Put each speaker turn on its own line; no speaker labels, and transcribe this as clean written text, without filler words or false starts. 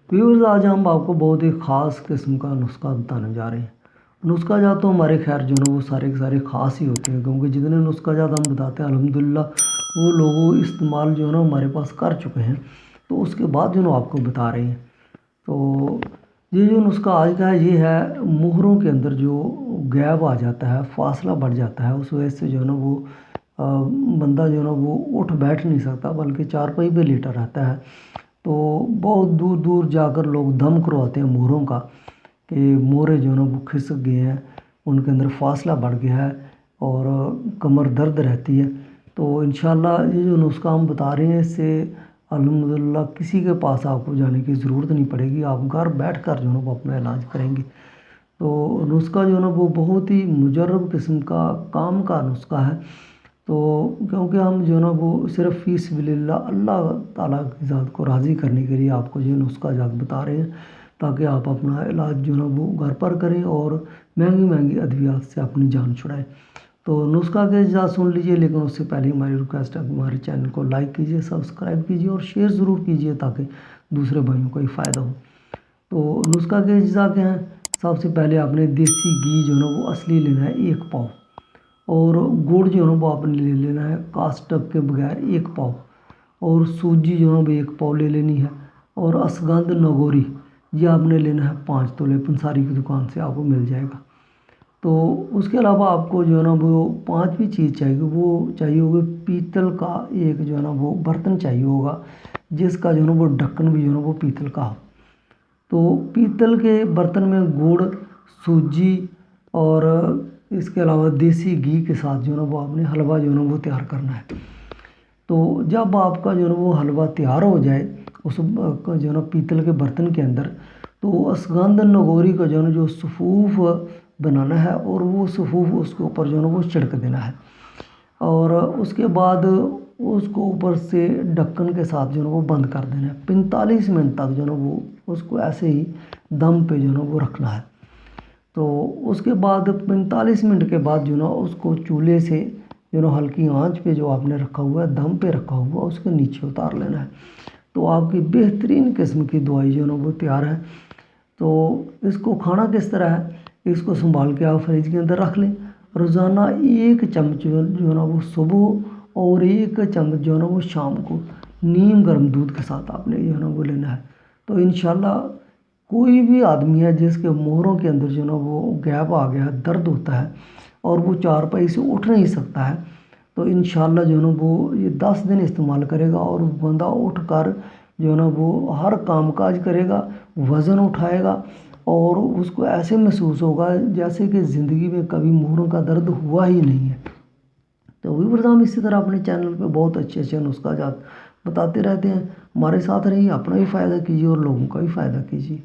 Viewers आज हम आपको बहुत ही ख़ास किस्म का नुस्खा बताने जा रहे हैं। नुस्खा जात तो हमारे खैर जो ना वो सारे के सारे ख़ास ही होते हैं, क्योंकि जितने नुस्खा जात हम बताते हैं अल्हम्दुलिल्लाह वो लोग इस्तेमाल जो है ना हमारे पास कर चुके हैं, तो उसके बाद जो ना आपको बता रहे हैं। तो ये जो नुस्खा आज का है ये है, मोहरों के अंदर जो गैप आ जाता है, फासला बढ़ जाता है, उस वजह से जो है ना वो बंदा जो है ना वो उठ बैठ नहीं सकता, बल्कि चारपाई पे लेटा रहता है। तो बहुत दूर दूर जाकर लोग दम करवाते हैं मोहरों का, कि मोहरे जो है ना वो खिसक गए हैं, उनके अंदर फासला बढ़ गया है और कमर दर्द रहती है। तो इंशाल्लाह ये जो नुस्खा हम बता रहे हैं इससे अल्हम्दुलिल्लाह किसी के पास आपको जाने की ज़रूरत नहीं पड़ेगी, आप घर बैठ कर जो है ना वो अपना इलाज करेंगे। तो नुस्खा जो है ना वो बहुत ही मुजर्रब किस्म का काम का नुस्खा है। तो क्योंकि हम जो है ना वो सिर्फ़ फ़ी सबिलिल्लाह अल्लाह ताला की ज़ात को राज़ी करने के लिए आपको ये नुस्खा जात बता रहे हैं, ताकि आप अपना इलाज जो है ना वो घर पर करें और महंगी महंगी अद्वियात से अपनी जान छुड़ाएं। तो नुस्खा के इजाज़त सुन लीजिए, लेकिन उससे पहले हमारी रिक्वेस्ट है कि हमारे चैनल को लाइक कीजिए, सब्सक्राइब कीजिए और शेयर ज़रूर कीजिए, ताकि दूसरे भाइयों को ही फ़ायदा हो। तो नुस्खा के अज्जा क्या हैं? सबसे पहले आपने देसी घी जो है ना वो असली लेना है 1 पाव, और गुड़ जो है ना वो आपने ले लेना है कास्टक के बगैर 1 पाव, और सूजी जो है ना 1 पाव ले लेनी है, और असगंध नगोरी ये आपने लेना है 5 तोले, पंसारी की दुकान से आपको मिल जाएगा। तो उसके अलावा आपको जो है ना वो पांचवी चीज़ चाहिए, वो चाहिए होगी पीतल का एक जो है ना वो बर्तन चाहिए होगा, जिसका जो है ना वो ढक्कन भी जो है ना वो पीतल का हो। तो पीतल के बर्तन में गुड़, सूजी और इसके अलावा देसी घी के साथ जो है ना वो आपने हलवा जो है ना वो तैयार करना है। तो जब आपका जो है ना वो हलवा तैयार हो जाए उस जो है ना पीतल के बर्तन के अंदर, तो असगंध नगोरी का जो है ना जो सफ़ूफ बनाना है, और वो सफ़ूफ उसके ऊपर जो है ना वो छिड़क देना है, और उसके बाद उसको ऊपर से ढक्कन के साथ जो है ना वो बंद कर देना है। 45 मिनट तक जो है ना वो उसको ऐसे ही दम पे जो है ना वो रखना है। तो उसके बाद 45 मिनट के बाद जो ना उसको चूल्हे से जो ना हल्की आंच पे जो आपने रखा हुआ है, दम पे रखा हुआ, उसके नीचे उतार लेना है। तो आपकी बेहतरीन किस्म की दवाई जो ना वो तैयार है। तो इसको खाना किस तरह है, इसको संभाल के आप फ्रिज के अंदर रख लें। रोज़ाना 1 चम्मच जो है ना वो सुबह, और 1 चम्मच जो है ना वो शाम को नीम गर्म दूध के साथ आपने जो है ना वो लेना है। तो इंशाल्लाह कोई भी आदमी है जिसके मोहरों के अंदर जो ना वो गैप आ गया है, दर्द होता है, और वो चारपाई से उठ नहीं सकता है, तो इंशाल्लाह जो है ना वो ये 10 दिन इस्तेमाल करेगा और बंदा उठ कर जो है ना वो हर काम काज करेगा, वज़न उठाएगा, और उसको ऐसे महसूस होगा जैसे कि ज़िंदगी में कभी मोहरों का दर्द हुआ ही नहीं है। तो व्यूअर्स हम इसी तरह अपने चैनल पे बहुत अच्छे अच्छे नुस्खा जात बताते रहते हैं। हमारे साथ रहिए, अपना भी फ़ायदा कीजिए और लोगों का भी फ़ायदा कीजिए।